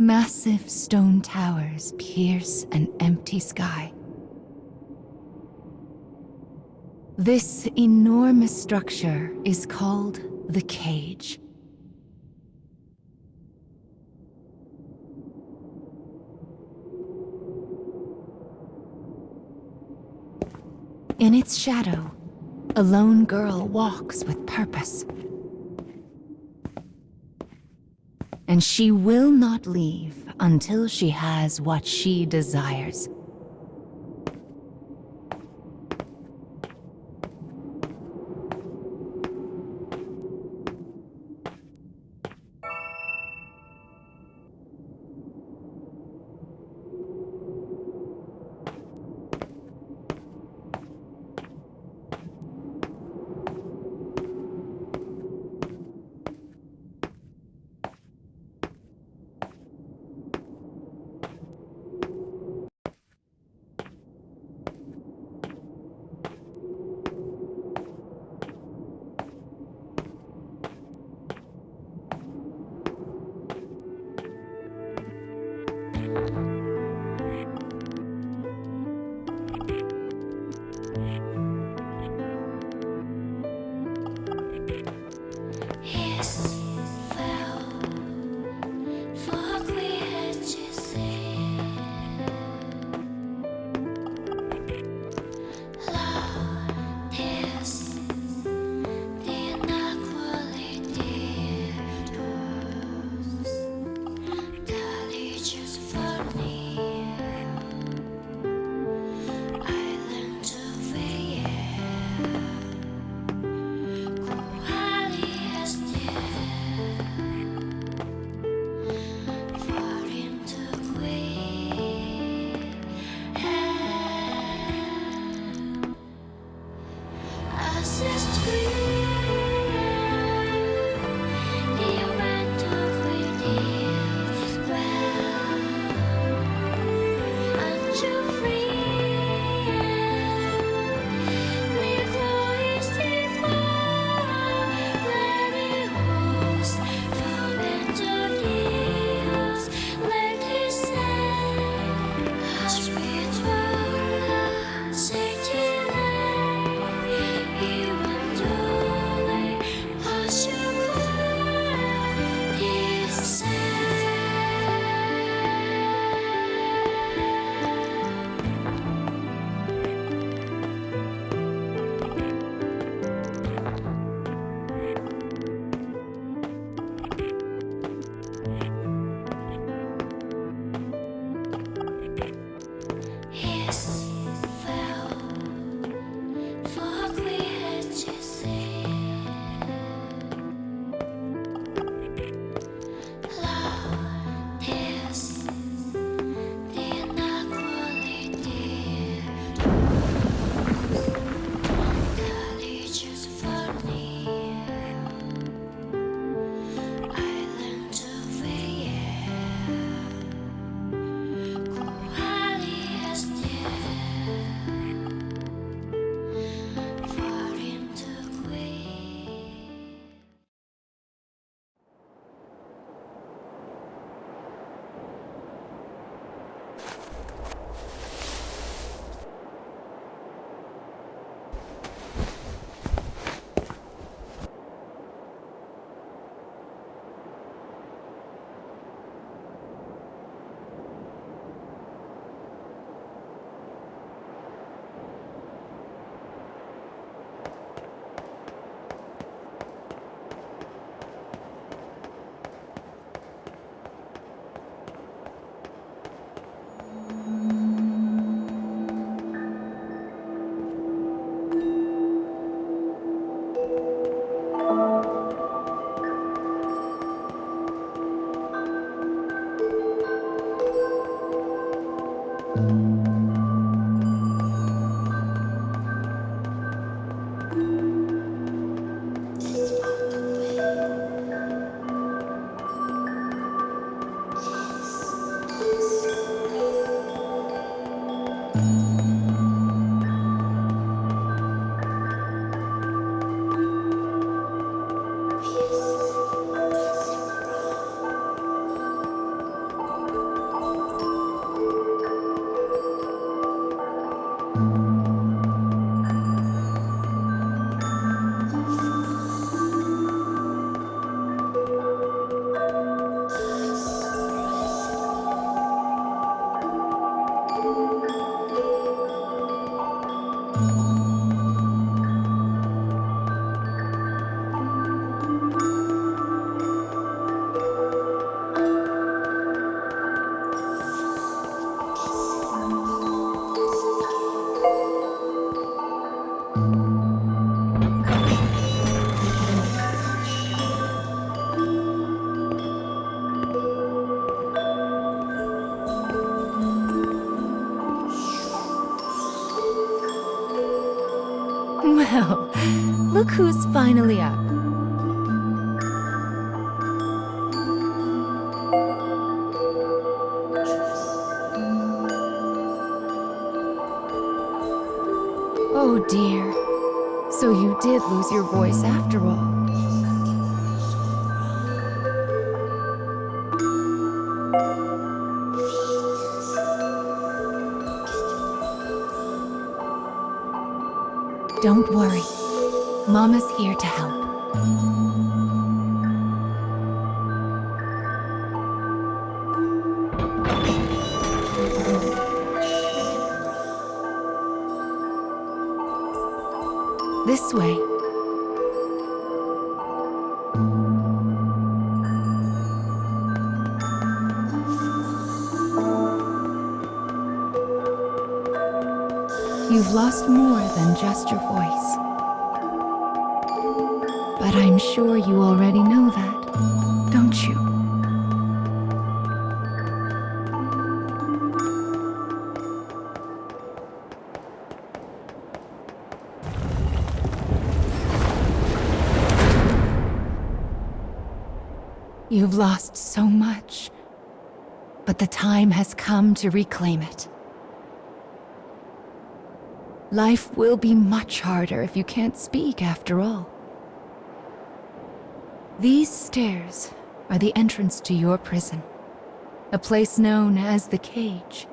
Massive stone towers pierce an empty sky. This enormous structure is called the Cage. In its shadow, a lone girl walks with purpose. And she will not leave until she has what she desires. Well, look who's finally up. Oh dear. So you did lose your voice after all. Don't worry. Mama's here to help. This way. You've lost more than just your voice. But I'm sure you already know that, don't you? You've lost so much, but the time has come to reclaim it. Life will be much harder if you can't speak after all. These stairs are the entrance to your prison, a place known as the Cage.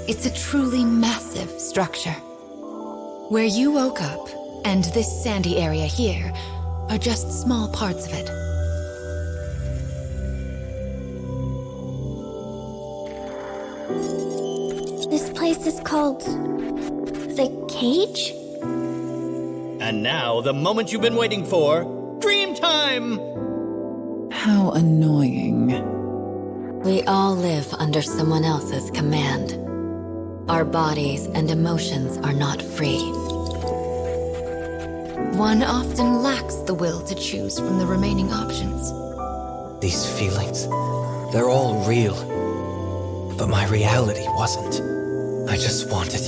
It's a truly massive structure. Where you woke up, and this sandy area here, are just small parts of it. This place is called... the Cage? And now, the moment you've been waiting for, dream time! How annoying. We all live under someone else's command. Our bodies and emotions are not free. One often lacks the will to choose from the remaining options. These feelings, they're all real. But my reality wasn't. I just wanted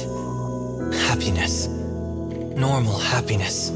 happiness. Normal happiness.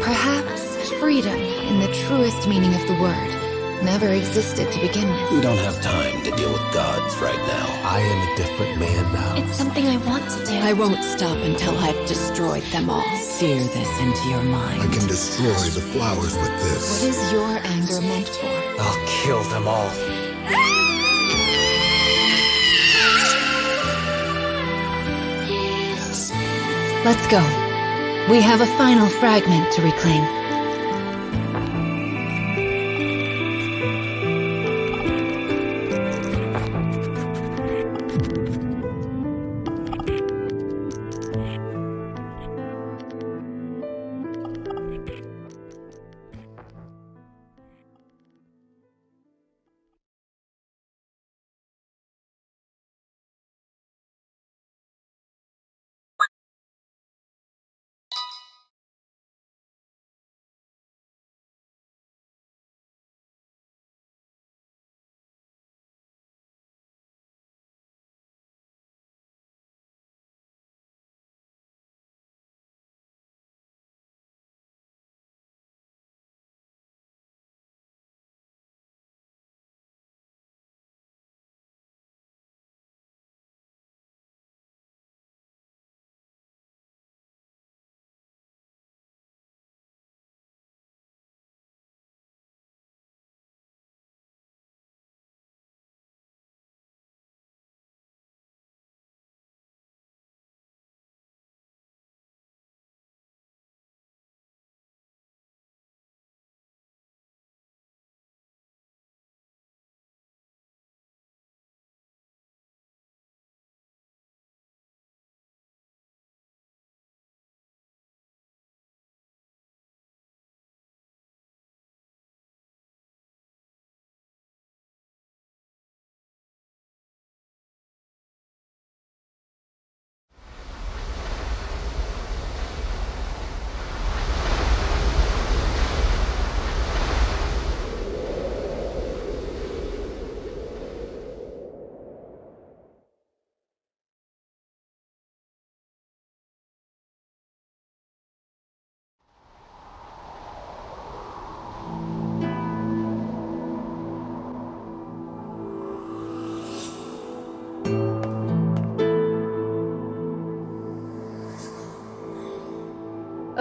Perhaps freedom, in the truest meaning of the word, never existed to begin with. We don't have time to deal with gods right now. I am a different man now. It's something I want to do. I won't stop until I've destroyed them all. Sear this into your mind. I can destroy the flowers with this. What is your anger meant for? I'll kill them all. Let's go. We have a final fragment to reclaim.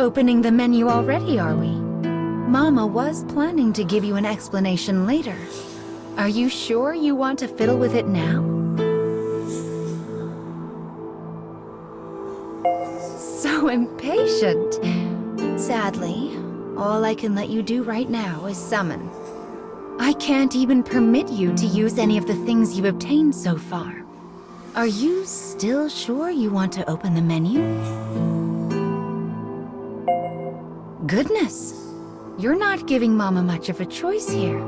opening the menu already, are we? Mama was planning to give you an explanation later. Are you sure you want to fiddle with it now? So impatient. Sadly, all I can let you do right now is summon. I can't even permit you to use any of the things you've obtained so far. Are you still sure you want to open the menu? Goodness, you're not giving Mama much of a choice here.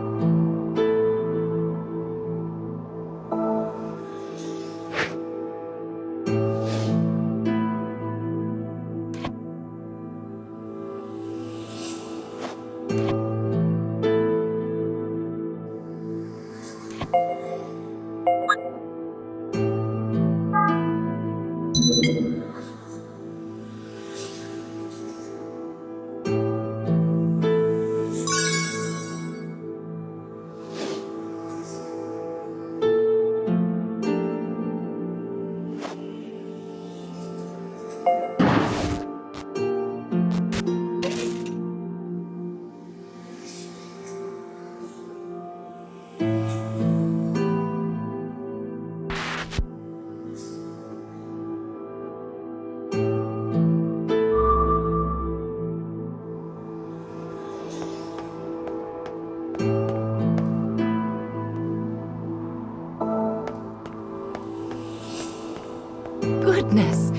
Goodness,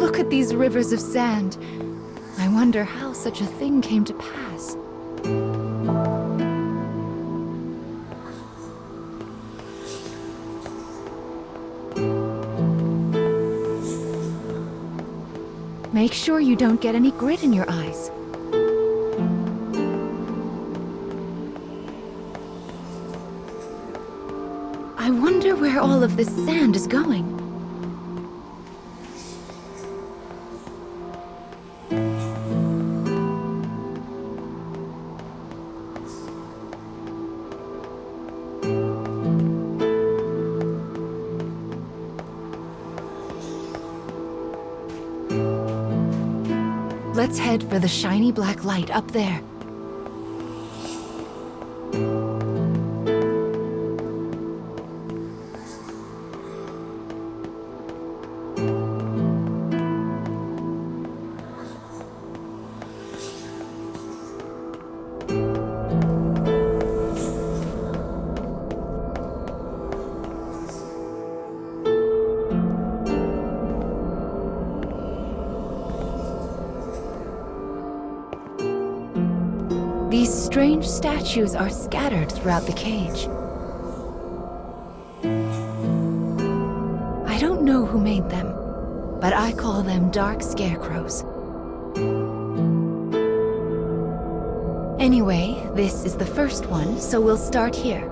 look at these rivers of sand. I wonder how such a thing came to pass. Make sure you don't get any grit in your eyes. I wonder where all of this sand is going. Let's head for the shiny black light up there. These strange statues are scattered throughout the cage. I don't know who made them, but I call them dark scarecrows. Anyway, this is the first one, so we'll start here.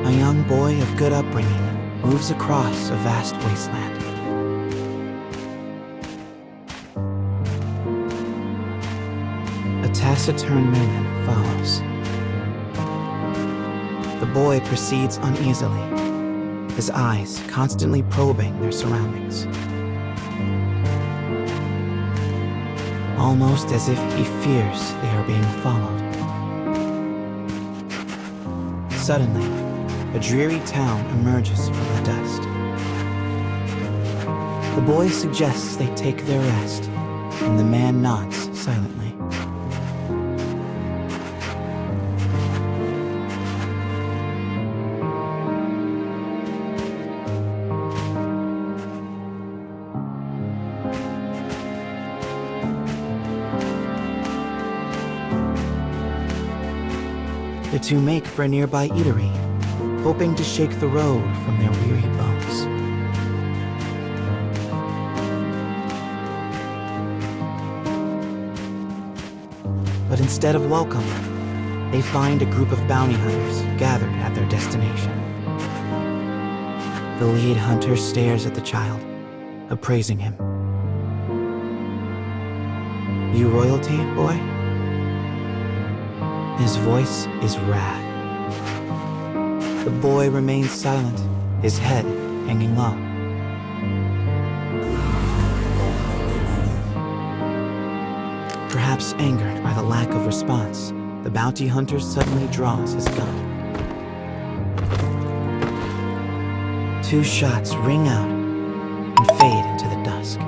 A young boy of good upbringing moves across a vast wasteland. A taciturn man follows. The boy proceeds uneasily, his eyes constantly probing their surroundings. Almost as if he fears they are being followed. Suddenly, a dreary town emerges from the dust. The boy suggests they take their rest, and the man nods silently. The two make for a nearby eatery, hoping to shake the road from their weary bones. But instead of welcome, they find a group of bounty hunters gathered at their destination. The lead hunter stares at the child, appraising him. "You royalty, boy?" His voice is wrath. The boy remains silent, his head hanging low. Perhaps angered by the lack of response, the bounty hunter suddenly draws his gun. 2 shots ring out and fade into the dusk.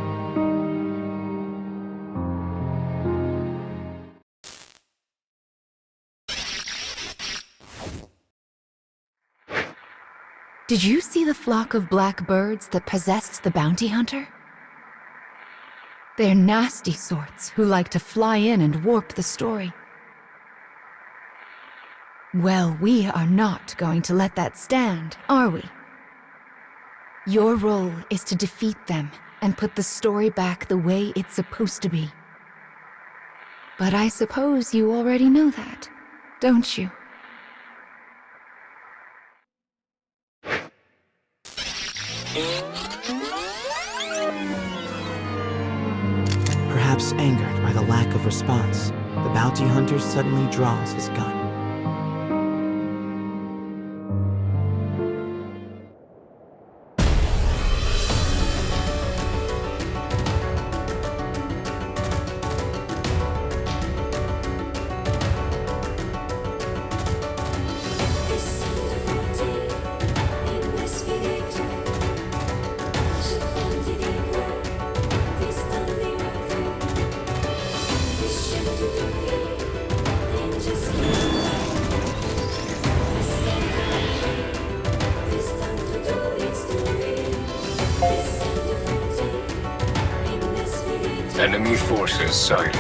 Did you see the flock of black birds that possessed the bounty hunter? They're nasty sorts who like to fly in and warp the story. Well, we are not going to let that stand, are we? Your role is to defeat them and put the story back the way it's supposed to be. But I suppose you already know that, don't you? Perhaps angered by the lack of response, the bounty hunter suddenly draws his gun. Enemy forces sighted.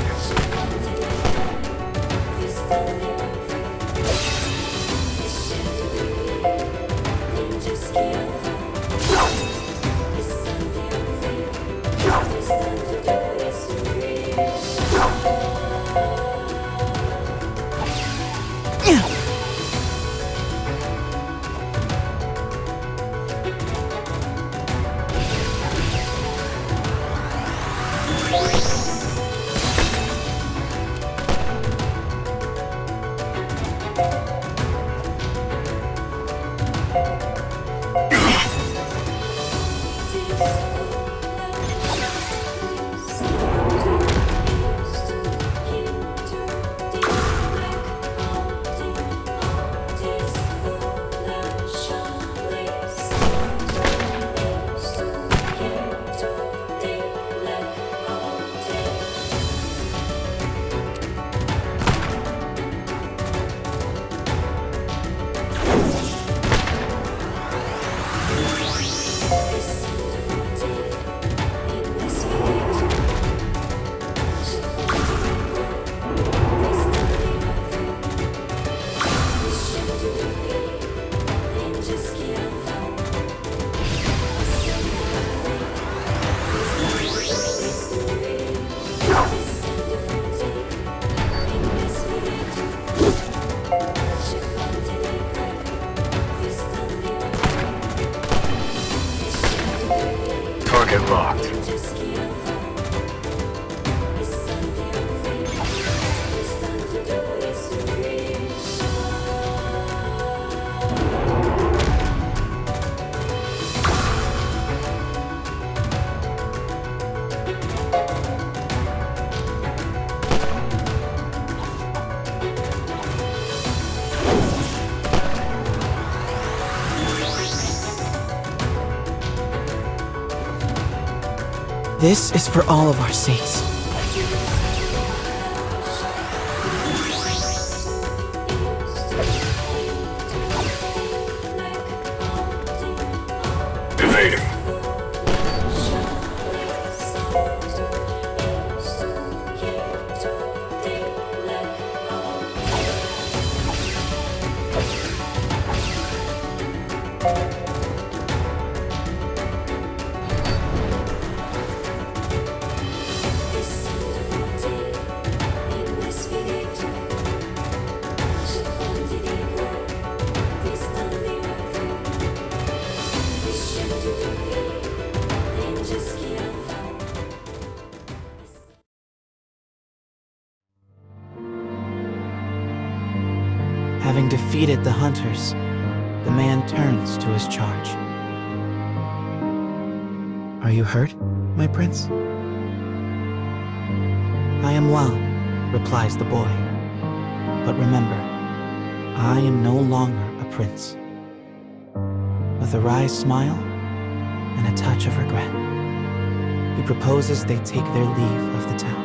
Target locked. This is for all of our sakes. Evading. Having defeated the hunters, the man turns to his charge. Are you hurt, my prince? I am well, replies the boy. But remember, I am no longer a prince. With a wry smile and a touch of regret, he proposes they take their leave of the town.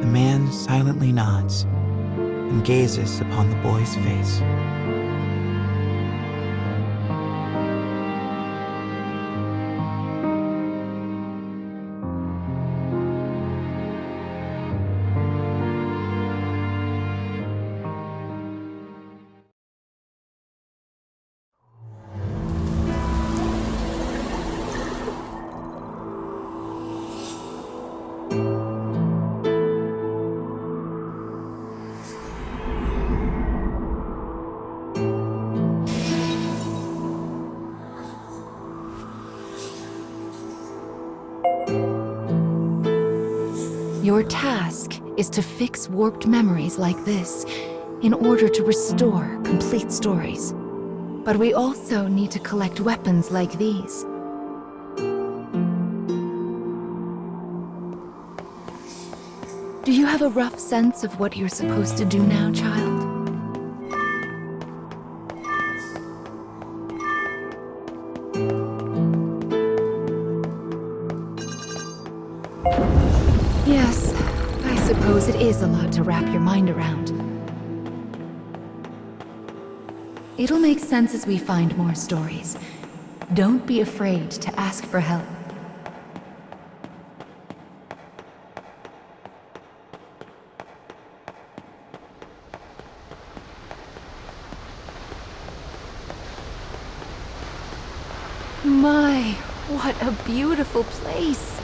The man silently nods and gazes upon the boy's face. Your task is to fix warped memories like this in order to restore complete stories. But we also need to collect weapons like these. Do you have a rough sense of what you're supposed to do now, child? Yes, I suppose it is a lot to wrap your mind around. It'll make sense as we find more stories. Don't be afraid to ask for help. My, what a beautiful place!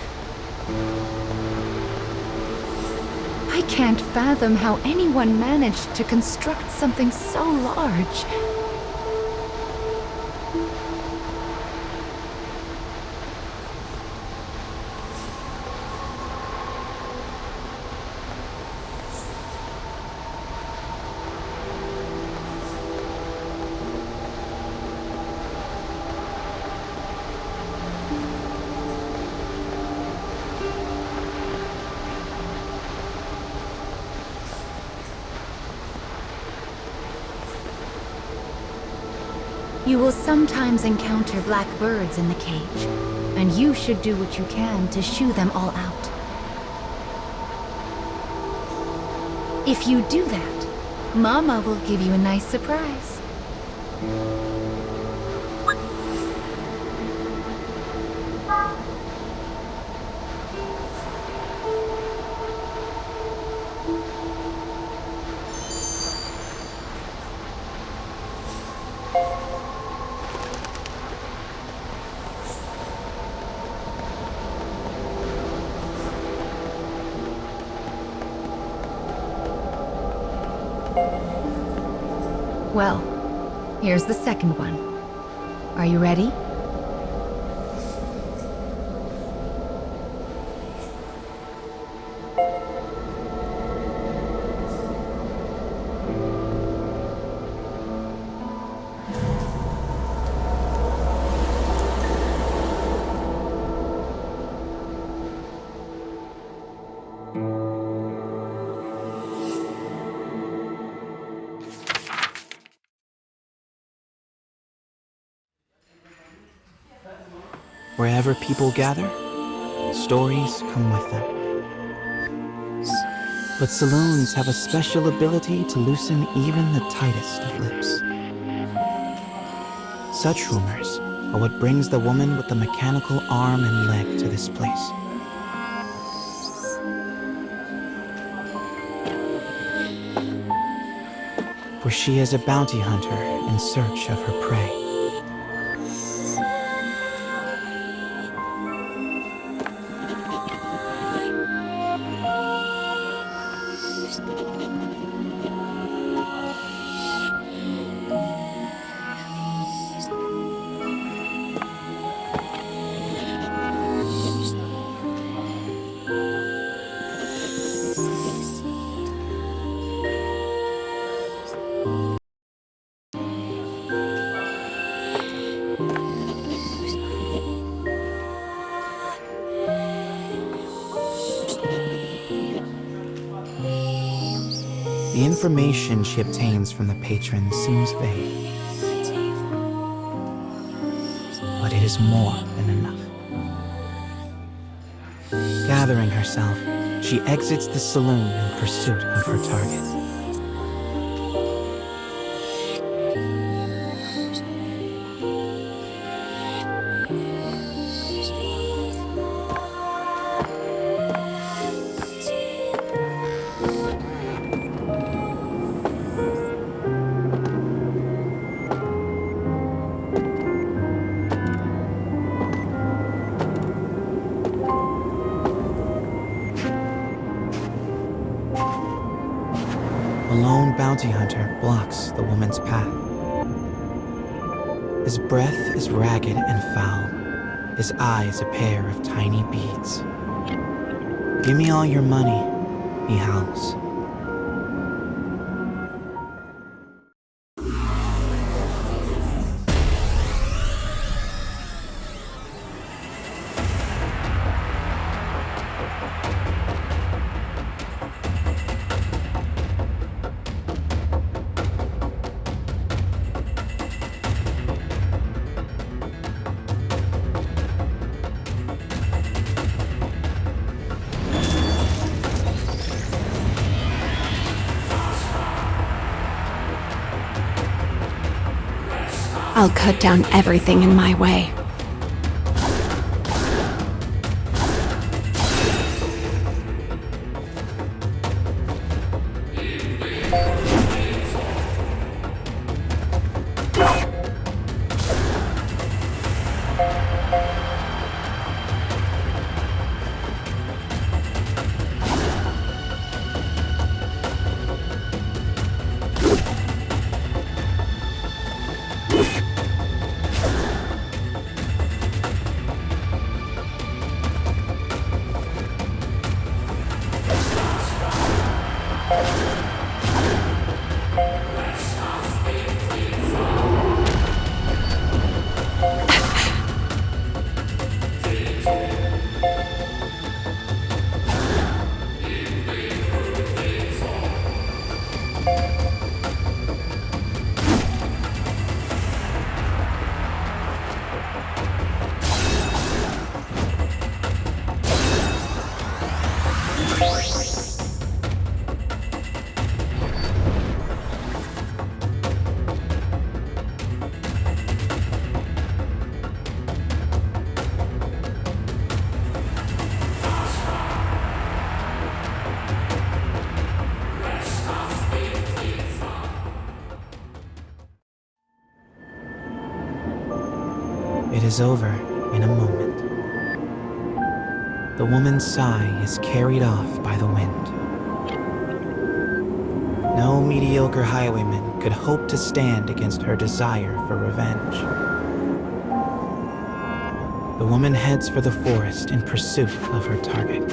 I can't fathom how anyone managed to construct something so large. You will sometimes encounter black birds in the cage, and you should do what you can to shoo them all out. If you do that, Mama will give you a nice surprise. Well, here's the second one. Are you ready? Wherever people gather, stories come with them. But saloons have a special ability to loosen even the tightest of lips. Such rumors are what brings the woman with the mechanical arm and leg to this place. For she is a bounty hunter in search of her prey. The information she obtains from the patron seems vague, but it is more than enough. Gathering herself, she exits the saloon in pursuit of her target. A lone bounty hunter blocks the woman's path. His breath is ragged and foul, his eyes a pair of tiny beads. "Give me all your money," he howls. I'll cut down everything in my way. It is over in a moment. The woman's sigh is carried off by the wind. No mediocre highwayman could hope to stand against her desire for revenge. The woman heads for the forest in pursuit of her target.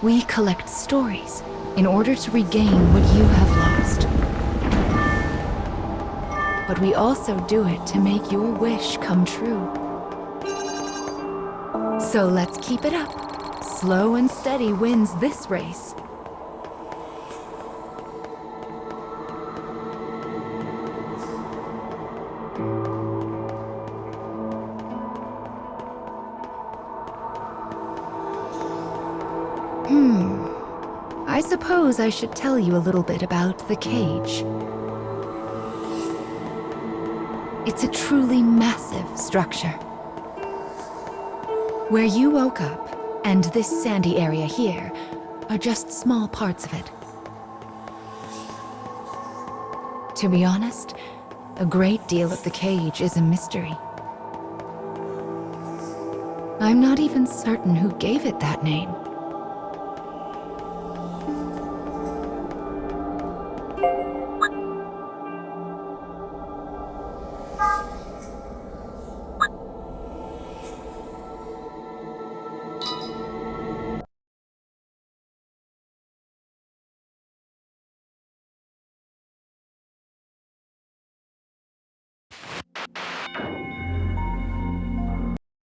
We collect stories in order to regain what you have lost. But we also do it to make your wish come true. So let's keep it up. Slow and steady wins this race. I suppose I should tell you a little bit about the cage. It's a truly massive structure. Where you woke up, and this sandy area here, are just small parts of it. To be honest, a great deal of the cage is a mystery. I'm not even certain who gave it that name.